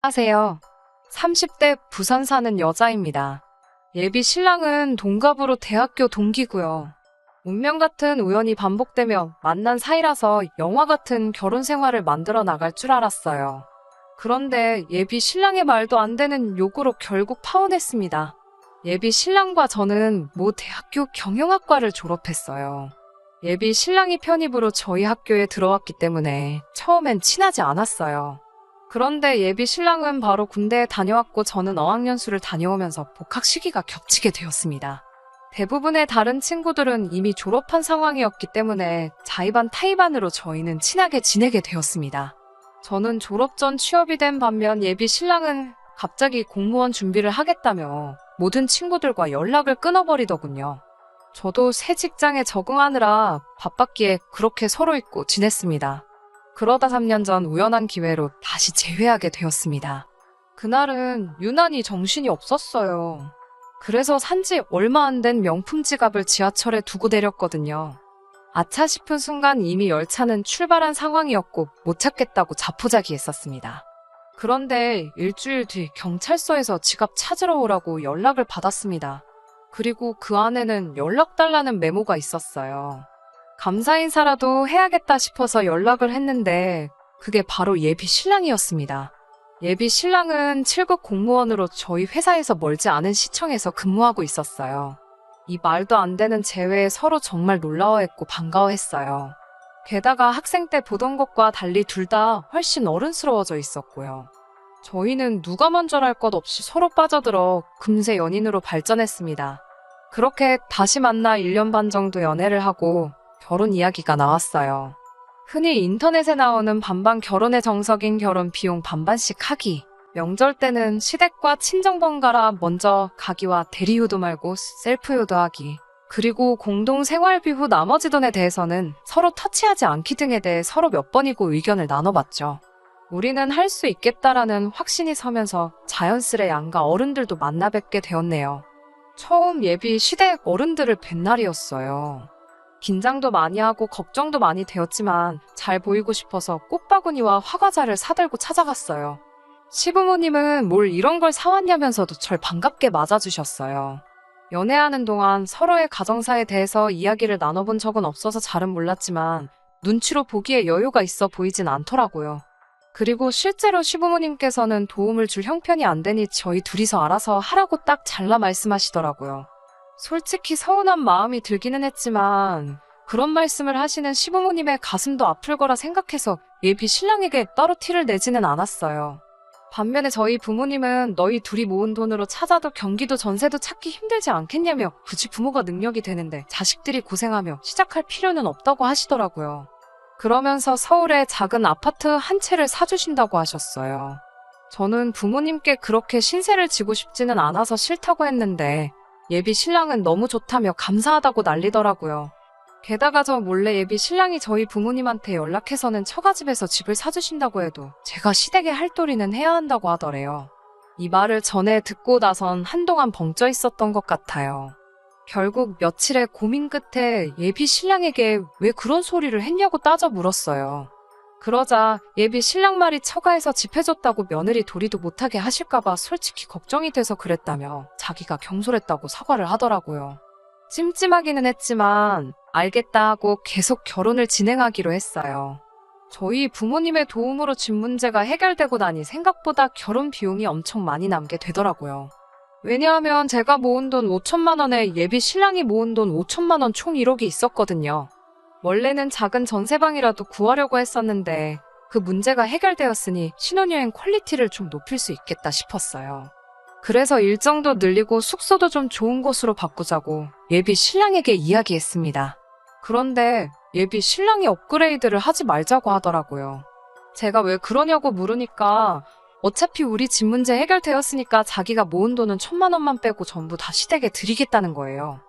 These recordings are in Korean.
안녕하세요. 30대 부산 사는 여자입니다. 예비 신랑은 동갑으로 대학교 동기고요. 운명 같은 우연이 반복되며 만난 사이라서 영화 같은 결혼 생활을 만들어 나갈 줄 알았어요. 그런데 예비 신랑의 말도 안 되는 요구로 결국 파혼했습니다. 예비 신랑과 저는 모 대학교 경영학과를 졸업했어요. 예비 신랑이 편입으로 저희 학교에 들어왔기 때문에 처음엔 친하지 않았어요. 그런데 예비 신랑은 바로 군대에 다녀왔고 저는 어학연수를 다녀오면서 복학 시기가 겹치게 되었습니다. 대부분의 다른 친구들은 이미 졸업한 상황이었기 때문에 자의반 타의반으로 저희는 친하게 지내게 되었습니다. 저는 졸업 전 취업이 된 반면 예비 신랑은 갑자기 공무원 준비를 하겠다며 모든 친구들과 연락을 끊어버리더군요. 저도 새 직장에 적응하느라 바빴기에 그렇게 서로 잊고 지냈습니다. 그러다 3년 전 우연한 기회로 다시 재회하게 되었습니다. 그날은 유난히 정신이 없었어요. 그래서 산지 얼마 안 된 명품 지갑을 지하철에 두고 내렸거든요. 아차 싶은 순간 이미 열차는 출발한 상황이었고 못 찾겠다고 자포자기했었습니다. 그런데 일주일 뒤 경찰서에서 지갑 찾으러 오라고 연락을 받았습니다. 그리고 그 안에는 연락 달라는 메모가 있었어요. 감사 인사라도 해야겠다 싶어서 연락을 했는데 그게 바로 예비 신랑이었습니다. 예비 신랑은 7급 공무원으로 저희 회사에서 멀지 않은 시청에서 근무하고 있었어요. 이 말도 안 되는 재회에 서로 정말 놀라워했고 반가워했어요. 게다가 학생 때 보던 것과 달리 둘 다 훨씬 어른스러워져 있었고요. 저희는 누가 먼저랄 것 없이 서로 빠져들어 금세 연인으로 발전했습니다. 그렇게 다시 만나 1년 반 정도 연애를 하고 결혼 이야기가 나왔어요. 흔히 인터넷에 나오는 반반 결혼의 정석인 결혼 비용 반반씩 하기. 명절 때는 시댁과 친정 번갈아 먼저 가기와 대리효도 말고 셀프효도 하기. 그리고 공동 생활비 후 나머지 돈에 대해서는 서로 터치하지 않기 등에 대해 서로 몇 번이고 의견을 나눠봤죠. 우리는 할 수 있겠다라는 확신이 서면서 자연스레 양가 어른들도 만나 뵙게 되었네요. 처음 예비 시댁 어른들을 뵌 날이었어요. 긴장도 많이 하고 걱정도 많이 되었지만 잘 보이고 싶어서 꽃바구니와 화과자를 사들고 찾아갔어요. 시부모님은 뭘 이런 걸 사왔냐면서도 절 반갑게 맞아주셨어요. 연애하는 동안 서로의 가정사에 대해서 이야기를 나눠본 적은 없어서 잘은 몰랐지만 눈치로 보기에 여유가 있어 보이진 않더라고요. 그리고 실제로 시부모님께서는 도움을 줄 형편이 안 되니 저희 둘이서 알아서 하라고 딱 잘라 말씀하시더라고요. 솔직히 서운한 마음이 들기는 했지만 그런 말씀을 하시는 시부모님의 가슴도 아플 거라 생각해서 예비 신랑에게 따로 티를 내지는 않았어요. 반면에 저희 부모님은 너희 둘이 모은 돈으로 찾아도 경기도 전세도 찾기 힘들지 않겠냐며 굳이 부모가 능력이 되는데 자식들이 고생하며 시작할 필요는 없다고 하시더라고요. 그러면서 서울에 작은 아파트 한 채를 사주신다고 하셨어요. 저는 부모님께 그렇게 신세를 지고 싶지는 않아서 싫다고 했는데 예비 신랑은 너무 좋다며 감사하다고 난리더라고요. 게다가 저 몰래 예비 신랑이 저희 부모님한테 연락해서는 처가집에서 집을 사주신다고 해도 제가 시댁에 할 도리는 해야 한다고 하더래요. 이 말을 전에 듣고 나선 한동안 벙쪄 있었던 것 같아요. 결국 며칠의 고민 끝에 예비 신랑에게 왜 그런 소리를 했냐고 따져 물었어요. 그러자 예비 신랑 말이 처가에서 집 해줬다고 며느리 도리도 못하게 하실까봐 솔직히 걱정이 돼서 그랬다며 자기가 경솔했다고 사과를 하더라고요. 찜찜하기는 했지만 알겠다 하고 계속 결혼을 진행하기로 했어요. 저희 부모님의 도움으로 집 문제가 해결되고 나니 생각보다 결혼 비용이 엄청 많이 남게 되더라고요. 왜냐하면 제가 모은 돈 5천만 원에 예비 신랑이 모은 돈 5천만 원 총 1억이 있었거든요. 원래는 작은 전세방이라도 구하려고 했었는데 그 문제가 해결되었으니 신혼여행 퀄리티를 좀 높일 수 있겠다 싶었어요. 그래서 일정도 늘리고 숙소도 좀 좋은 곳으로 바꾸자고 예비 신랑에게 이야기했습니다. 그런데 예비 신랑이 업그레이드를 하지 말자고 하더라고요. 제가 왜 그러냐고 물으니까 어차피 우리 집 문제 해결되었으니까 자기가 모은 돈은 1,000만 원만 빼고 전부 다 시댁에 드리겠다는 거예요.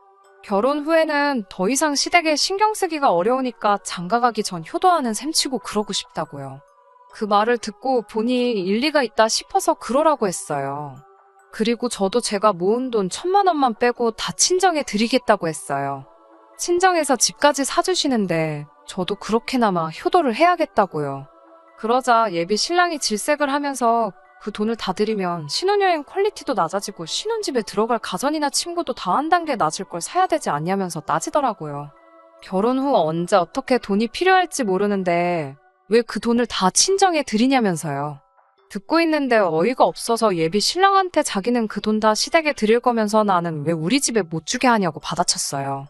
결혼 후에는 더 이상 시댁에 신경 쓰기가 어려우니까 장가가기 전 효도하는 셈치고 그러고 싶다고요. 그 말을 듣고 보니 일리가 있다 싶어서 그러라고 했어요. 그리고 저도 제가 모은 돈 1,000만 원만 빼고 다 친정에 드리겠다고 했어요. 친정에서 집까지 사주시는데 저도 그렇게나마 효도를 해야겠다고요. 그러자 예비 신랑이 질색을 하면서 그 돈을 다 들이면 신혼여행 퀄리티도 낮아지고 신혼집에 들어갈 가전이나 침구도 다 한 단계 낮을 걸 사야 되지 않냐면서 따지더라고요. 결혼 후 언제 어떻게 돈이 필요할지 모르는데 왜 그 돈을 다 친정에 들이냐면서요. 듣고 있는데 어이가 없어서 예비 신랑한테 자기는 그 돈 다 시댁에 드릴 거면서 나는 왜 우리 집에 못 주게 하냐고 받아쳤어요.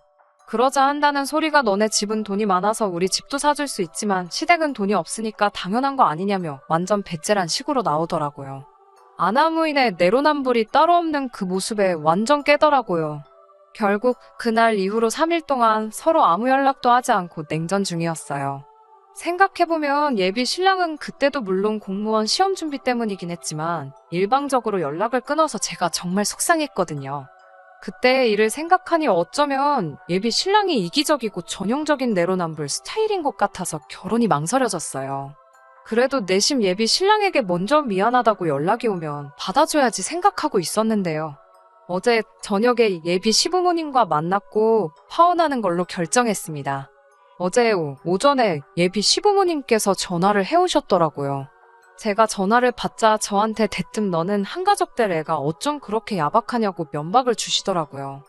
그러자 한다는 소리가 너네 집은 돈이 많아서 우리 집도 사줄 수 있지만 시댁은 돈이 없으니까 당연한 거 아니냐며 완전 배째란 식으로 나오더라고요. 아나무인의 내로남불이 따로 없는 그 모습에 완전 깨더라고요. 결국 그날 이후로 3일 동안 서로 아무 연락도 하지 않고 냉전 중이었어요. 생각해보면 예비 신랑은 그때도 물론 공무원 시험 준비 때문이긴 했지만 일방적으로 연락을 끊어서 제가 정말 속상했거든요. 그때 일을 생각하니 어쩌면 예비 신랑이 이기적이고 전형적인 내로남불 스타일인 것 같아서 결혼이 망설여졌어요. 그래도 내심 예비 신랑에게 먼저 미안하다고 연락이 오면 받아줘야지 생각하고 있었는데요. 어제 저녁에 예비 시부모님과 만났고 파혼하는 걸로 결정했습니다. 어제 오전에 예비 시부모님께서 전화를 해오셨더라고요. 제가 전화를 받자 저한테 대뜸 너는 한가족 될 애가 어쩜 그렇게 야박하냐고 면박을 주시더라고요.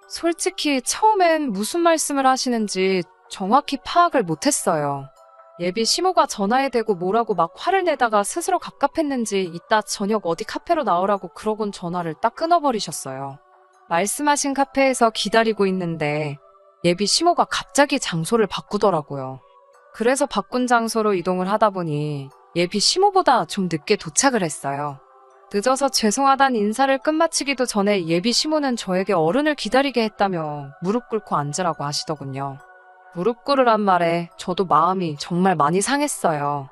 솔직히 처음엔 무슨 말씀을 하시는지 정확히 파악을 못했어요. 예비 시모가 전화에 대고 뭐라고 막 화를 내다가 스스로 갑갑했는지 이따 저녁 어디 카페로 나오라고 그러곤 전화를 딱 끊어버리셨어요. 말씀하신 카페에서 기다리고 있는데 예비 시모가 갑자기 장소를 바꾸더라고요. 그래서 바꾼 장소로 이동을 하다 보니 예비 시모보다 좀 늦게 도착을 했어요. 늦어서 죄송하단 인사를 끝마치기도 전에 예비 시모는 저에게 어른을 기다리게 했다며 무릎 꿇고 앉으라고 하시더군요. 무릎 꿇으란 말에 저도 마음이 정말 많이 상했어요.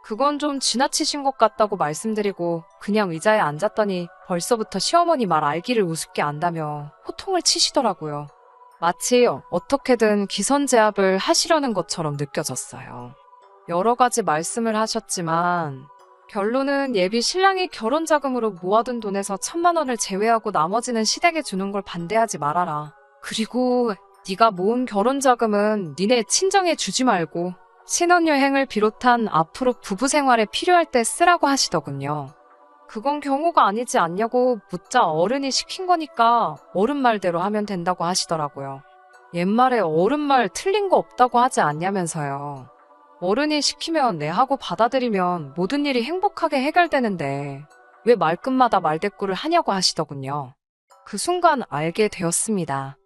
그건 좀 지나치신 것 같다고 말씀드리고 그냥 의자에 앉았더니 벌써부터 시어머니 말 알기를 우습게 안다며 호통을 치시더라고요. 마치 어떻게든 기선제압을 하시려는 것처럼 느껴졌어요. 여러 가지 말씀을 하셨지만 결론은 예비 신랑이 결혼 자금으로 모아둔 돈에서 1,000만 원을 제외하고 나머지는 시댁에 주는 걸 반대하지 말아라. 그리고 네가 모은 결혼 자금은 니네 친정에 주지 말고 신혼여행을 비롯한 앞으로 부부 생활에 필요할 때 쓰라고 하시더군요. 그건 경우가 아니지 않냐고 묻자 어른이 시킨 거니까 어른 말대로 하면 된다고 하시더라고요. 옛말에 어른 말 틀린 거 없다고 하지 않냐면서요. 어른이 시키면 네 하고 받아들이면 모든 일이 행복하게 해결되는데 왜 말끝마다 말대꾸를 하냐고 하시더군요. 그 순간 알게 되었습니다.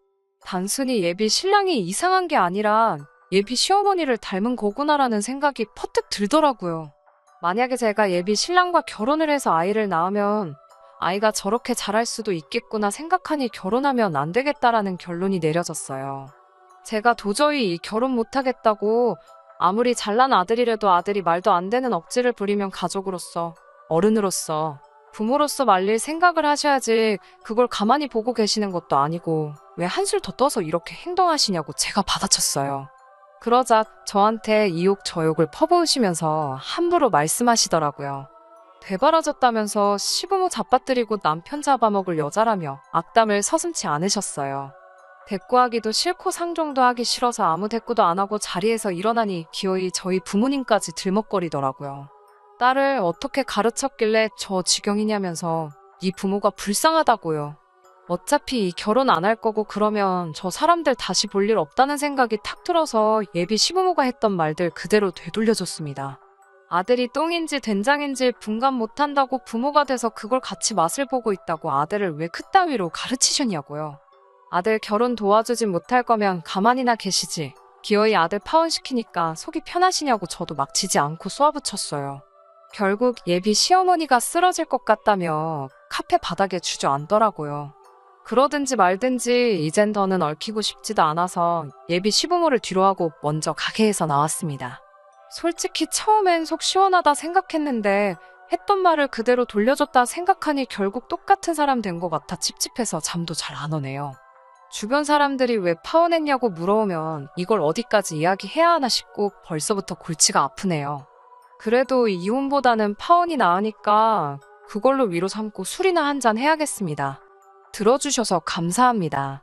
단순히 예비 신랑이 이상한 게 아니라 예비 시어머니를 닮은 거구나라는 생각이 퍼뜩 들더라고요. 만약에 제가 예비 신랑과 결혼을 해서 아이를 낳으면 아이가 저렇게 자랄 수도 있겠구나 생각하니 결혼하면 안 되겠다라는 결론이 내려졌어요. 제가 도저히 이 결혼 못하겠다고 아무리 잘난 아들이라도 아들이 말도 안 되는 억지를 부리면 가족으로서, 어른으로서, 부모로서 말릴 생각을 하셔야지 그걸 가만히 보고 계시는 것도 아니고 왜 한술 더 떠서 이렇게 행동하시냐고 제가 받아쳤어요. 그러자 저한테 이욕저욕을 퍼부으시면서 함부로 말씀하시더라고요. 되바라졌다면서 시부모 잡아뜨리고 남편 잡아먹을 여자라며 악담을 서슴지 않으셨어요. 대꾸하기도 싫고 상종도 하기 싫어서 아무 대꾸도 안 하고 자리에서 일어나니 기어이 저희 부모님까지 들먹거리더라고요. 딸을 어떻게 가르쳤길래 저 지경이냐면서 네 부모가 불쌍하다고요. 어차피 이 결혼 안 할 거고 그러면 저 사람들 다시 볼 일 없다는 생각이 탁 들어서 예비 시부모가 했던 말들 그대로 되돌려줬습니다. 아들이 똥인지 된장인지 분간 못한다고 부모가 돼서 그걸 같이 맛을 보고 있다고 아들을 왜 그따위로 가르치셨냐고요. 아들 결혼 도와주진 못할 거면 가만히나 계시지. 기어이 아들 파혼시키니까 속이 편하시냐고 저도 막 지지 않고 쏘아붙였어요. 결국 예비 시어머니가 쓰러질 것 같다며 카페 바닥에 주저앉더라고요. 그러든지 말든지 이젠 더는 얽히고 싶지도 않아서 예비 시부모를 뒤로하고 먼저 가게에서 나왔습니다. 솔직히 처음엔 속 시원하다 생각했는데 했던 말을 그대로 돌려줬다 생각하니 결국 똑같은 사람 된 것 같아 찝찝해서 잠도 잘 안 오네요. 주변 사람들이 왜 파혼했냐고 물어오면 이걸 어디까지 이야기해야 하나 싶고 벌써부터 골치가 아프네요. 그래도 이혼보다는 파혼이 나으니까 그걸로 위로 삼고 술이나 한잔 해야겠습니다. 들어주셔서 감사합니다.